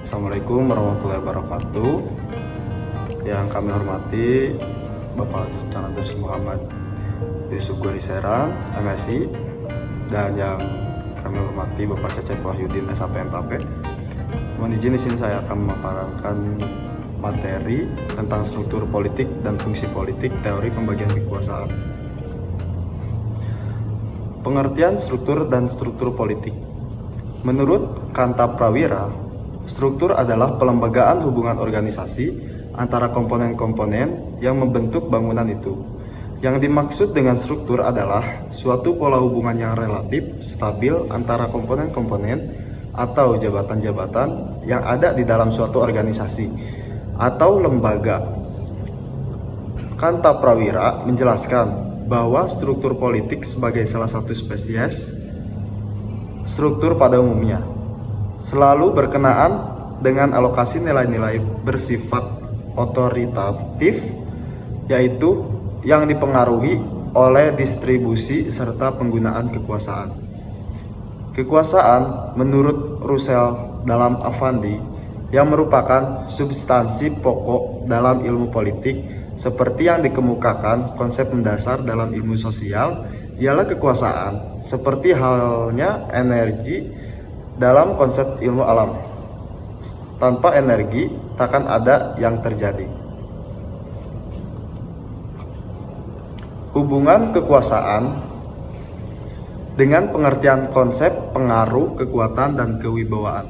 Assalamualaikum warahmatullahi wabarakatuh. Yang kami hormati Bapak Sultan Abdus Muhammad Yusuf Gori Serang, MSI, dan yang kami hormati Bapak Cecep Wahyudin, SAP MPAP. Mohon izin di sini saya akan memaparkan materi tentang struktur politik dan fungsi politik, teori pembagian kekuasaan. Pengertian struktur dan struktur politik. Menurut Kanta Prawira, struktur adalah pelembagaan hubungan organisasi antara komponen-komponen yang membentuk bangunan itu. Yang dimaksud dengan struktur adalah suatu pola hubungan yang relatif stabil antara komponen-komponen atau jabatan-jabatan yang ada di dalam suatu organisasi atau lembaga. Kanta Prawira menjelaskan bahwa struktur politik sebagai salah satu spesies struktur pada umumnya selalu berkenaan dengan alokasi nilai-nilai bersifat otoritatif, yaitu yang dipengaruhi oleh distribusi serta penggunaan kekuasaan. Kekuasaan menurut Russell dalam Affandi yang merupakan substansi pokok dalam ilmu politik seperti yang dikemukakan konsep mendasar dalam ilmu sosial ialah kekuasaan seperti halnya energi dalam konsep ilmu alam. Tanpa energi takkan ada yang terjadi. Hubungan kekuasaan dengan pengertian konsep pengaruh, kekuatan, dan kewibawaan.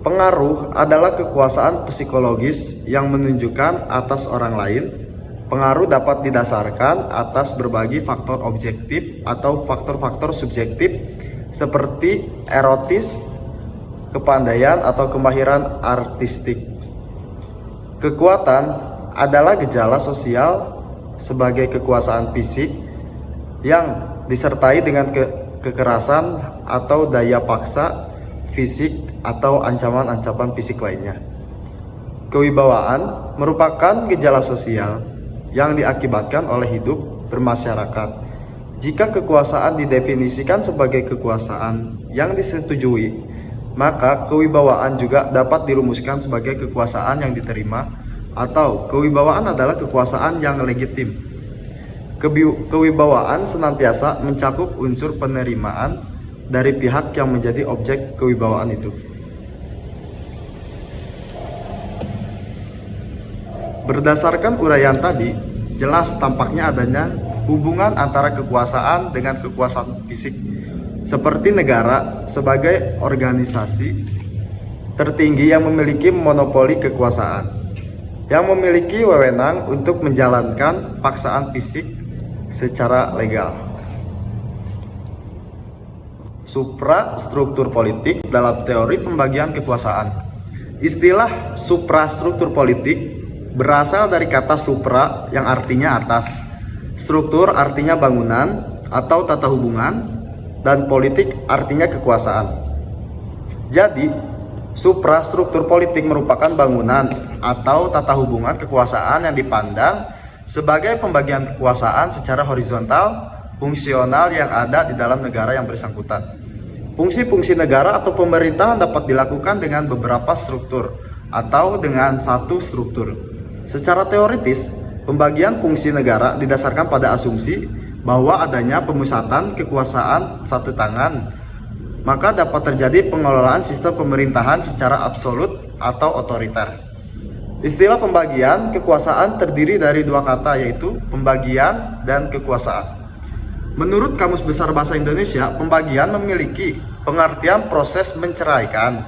Pengaruh adalah kekuasaan psikologis yang menunjukkan atas orang lain. Pengaruh dapat didasarkan atas berbagai faktor objektif atau faktor-faktor subjektif seperti erotis, kepandaian, atau kemahiran artistik. Kekuatan adalah gejala sosial sebagai kekuasaan fisik yang disertai dengan kekerasan atau daya paksa fisik atau ancaman-ancaman fisik lainnya. Kewibawaan merupakan gejala sosial yang diakibatkan oleh hidup bermasyarakat. Jika kekuasaan didefinisikan sebagai kekuasaan yang disetujui, maka kewibawaan juga dapat dirumuskan sebagai kekuasaan yang diterima, atau kewibawaan adalah kekuasaan yang legitim. Kewibawaan senantiasa mencakup unsur penerimaan dari pihak yang menjadi objek kewibawaan itu. Berdasarkan uraian tadi, jelas tampaknya adanya hubungan antara kekuasaan dengan kekuasaan fisik, seperti negara sebagai organisasi tertinggi yang memiliki monopoli kekuasaan, yang memiliki wewenang untuk menjalankan paksaan fisik secara legal. Suprastruktur politik dalam teori pembagian kekuasaan. Istilah suprastruktur politik berasal dari kata supra yang artinya atas, struktur artinya bangunan atau tata hubungan, dan politik artinya kekuasaan. Jadi, suprastruktur politik merupakan bangunan atau tata hubungan kekuasaan yang dipandang sebagai pembagian kekuasaan secara horizontal, fungsional yang ada di dalam negara yang bersangkutan. Fungsi-fungsi negara atau pemerintahan dapat dilakukan dengan beberapa struktur atau dengan satu struktur. Secara teoritis, pembagian fungsi negara didasarkan pada asumsi bahwa adanya pemusatan kekuasaan satu tangan, maka dapat terjadi pengelolaan sistem pemerintahan secara absolut atau otoriter. Istilah pembagian kekuasaan terdiri dari dua kata, yaitu pembagian dan kekuasaan. Menurut Kamus Besar Bahasa Indonesia, pembagian memiliki pengertian proses menceraikan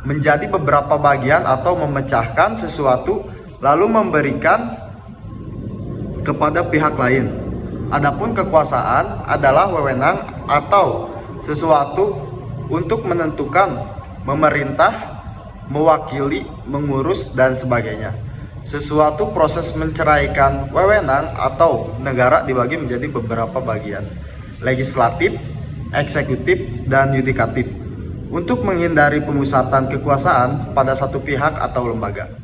menjadi beberapa bagian atau memecahkan sesuatu lalu memberikan kepada pihak lain. Adapun kekuasaan adalah wewenang atau sesuatu untuk menentukan, memerintah, mewakili, mengurus, dan sebagainya. Sesuatu proses menceraikan wewenang atau negara dibagi menjadi beberapa bagian: legislatif, eksekutif, dan yudikatif, untuk menghindari pemusatan kekuasaan pada satu pihak atau lembaga.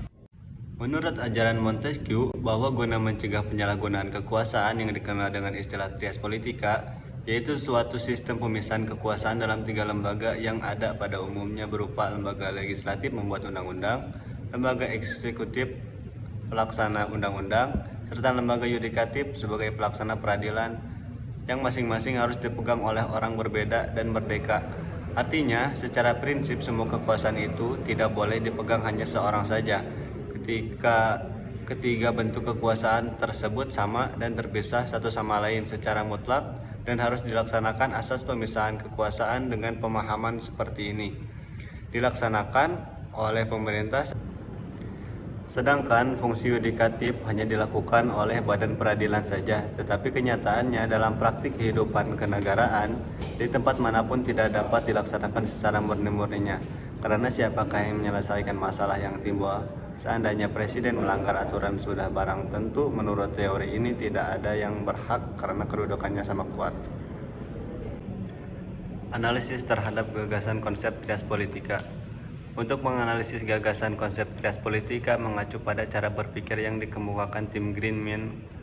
Menurut ajaran Montesquieu, bahwa guna mencegah penyalahgunaan kekuasaan yang dikenal dengan istilah trias politika, yaitu suatu sistem pemisahan kekuasaan dalam tiga lembaga yang ada pada umumnya berupa lembaga legislatif membuat undang-undang, lembaga eksekutif pelaksana undang-undang, serta lembaga yudikatif sebagai pelaksana peradilan yang masing-masing harus dipegang oleh orang berbeda dan merdeka. Artinya, secara prinsip semua kekuasaan itu tidak boleh dipegang hanya seorang saja. Ketika ketiga bentuk kekuasaan tersebut sama dan terpisah satu sama lain secara mutlak dan harus dilaksanakan asas pemisahan kekuasaan dengan pemahaman seperti ini. Dilaksanakan oleh pemerintah, sedangkan fungsi yudikatif hanya dilakukan oleh badan peradilan saja. Tetapi kenyataannya dalam praktik kehidupan kenegaraan di tempat manapun tidak dapat dilaksanakan secara murni-murninya. Karena siapakah yang menyelesaikan masalah yang timbul seandainya presiden melanggar aturan? Sudah barang tentu menurut teori ini tidak ada yang berhak karena kedudukannya sama kuat. Analisis terhadap gagasan konsep trias politika. Untuk menganalisis gagasan konsep trias politika mengacu pada cara berpikir yang dikemukakan tim Greenman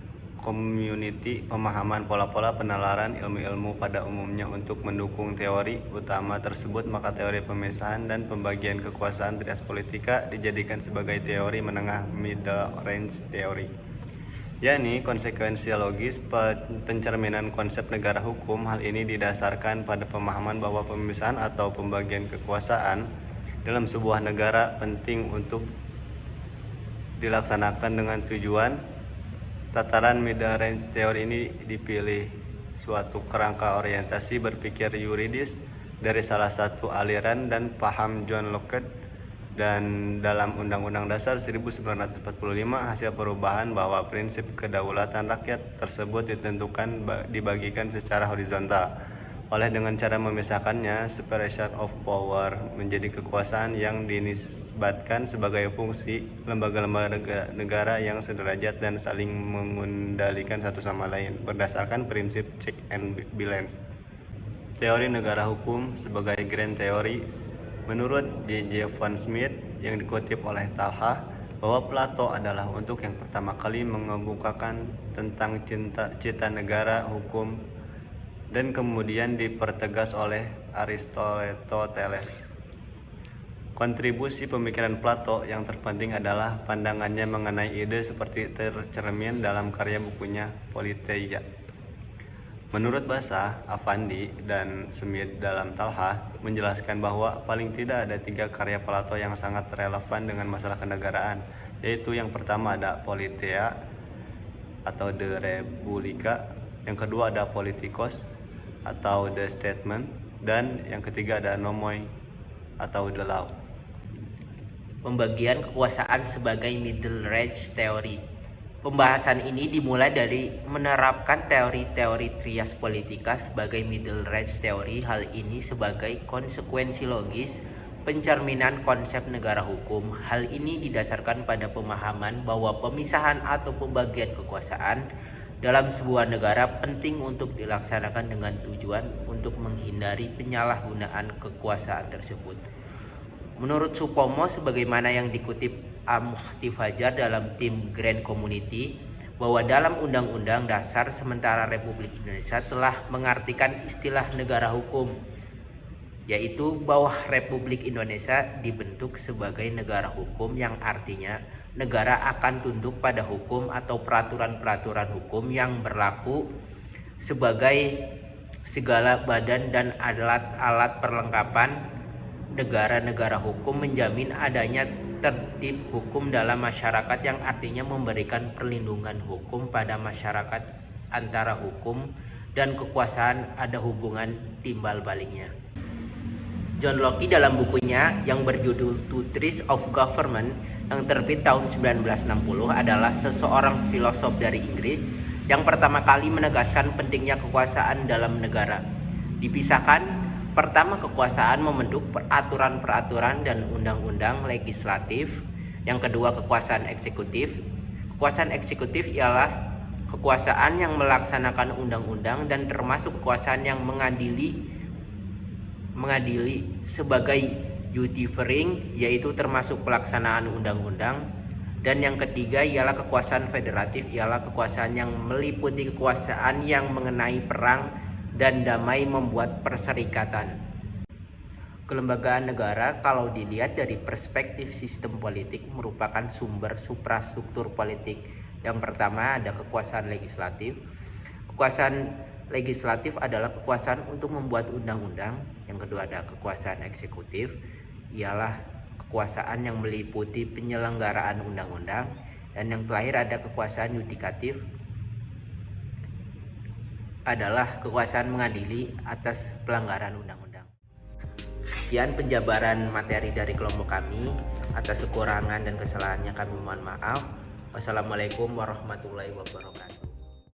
Community, pemahaman pola-pola penalaran ilmu-ilmu pada umumnya untuk mendukung teori utama tersebut, maka teori pemisahan dan pembagian kekuasaan trias politika dijadikan sebagai teori menengah middle range theory, yakni konsekuensi logis pencerminan konsep negara hukum. Hal ini didasarkan pada pemahaman bahwa pemisahan atau pembagian kekuasaan dalam sebuah negara penting untuk dilaksanakan dengan tujuan. Tataran middle range teori ini dipilih suatu kerangka orientasi berpikir yuridis dari salah satu aliran dan paham John Locke, dan dalam Undang-Undang Dasar 1945 hasil perubahan bahwa prinsip kedaulatan rakyat tersebut dibagikan secara horizontal oleh dengan cara memisahkannya separation of power menjadi kekuasaan yang dinisbatkan sebagai fungsi lembaga-lembaga negara yang sederajat dan saling mengendalikan satu sama lain berdasarkan prinsip check and balance. Teori negara hukum sebagai grand theory. Menurut J.J. Von Smith yang dikutip oleh Talha, bahwa Plato adalah untuk yang pertama kali mengemukakan tentang cita negara hukum dan kemudian dipertegas oleh Aristoteles. Kontribusi pemikiran Plato yang terpenting adalah pandangannya mengenai ide seperti tercermin dalam karya bukunya Politeia. Menurut Basa, Affandi, dan Smith dalam Talha menjelaskan bahwa paling tidak ada 3 karya Plato yang sangat relevan dengan masalah kenegaraan, yaitu yang pertama ada Politeia atau De Republica, yang kedua ada Politikos atau The Statement, dan yang ketiga ada Nomoi atau The Law. Pembagian kekuasaan sebagai middle range theory. Pembahasan ini dimulai dari menerapkan teori-teori trias politika sebagai middle range theory. Hal ini sebagai konsekuensi logis pencerminan konsep negara hukum. Hal ini didasarkan pada pemahaman bahwa pemisahan atau pembagian kekuasaan dalam sebuah negara penting untuk dilaksanakan dengan tujuan untuk menghindari penyalahgunaan kekuasaan tersebut. Menurut Supomo, sebagaimana yang dikutip Mufti Fajar dalam tim Grand Community, bahwa dalam Undang-Undang Dasar sementara Republik Indonesia telah mengartikan istilah negara hukum, yaitu bahwa Republik Indonesia dibentuk sebagai negara hukum, yang artinya negara akan tunduk pada hukum atau peraturan-peraturan hukum yang berlaku sebagai segala badan dan alat-alat perlengkapan negara hukum, menjamin adanya tertib hukum dalam masyarakat, yang artinya memberikan perlindungan hukum pada masyarakat. Antara hukum dan kekuasaan ada hubungan timbal baliknya. John Locke dalam bukunya yang berjudul Two Trees of Government yang terbit tahun 1960 adalah seseorang filosof dari Inggris yang pertama kali menegaskan pentingnya kekuasaan dalam negara. Dipisahkan, pertama kekuasaan membentuk peraturan-peraturan dan undang-undang legislatif. Yang kedua kekuasaan eksekutif. Kekuasaan eksekutif ialah kekuasaan yang melaksanakan undang-undang dan termasuk kekuasaan yang mengadili sebagai judiciary, yaitu termasuk pelaksanaan undang-undang. Dan yang ketiga ialah kekuasaan federatif, ialah kekuasaan yang meliputi kekuasaan yang mengenai perang dan damai membuat perserikatan. Kelembagaan negara kalau dilihat dari perspektif sistem politik merupakan sumber suprastruktur politik. Yang pertama ada kekuasaan legislatif. Kekuasaan legislatif adalah kekuasaan untuk membuat undang-undang. Yang kedua ada kekuasaan eksekutif, ialah kekuasaan yang meliputi penyelenggaraan undang-undang. Dan yang terakhir ada kekuasaan yudikatif, adalah kekuasaan mengadili atas pelanggaran undang-undang. Sekian penjabaran materi dari kelompok kami. Atas kekurangan dan kesalahannya kami mohon maaf. Wassalamualaikum warahmatullahi wabarakatuh.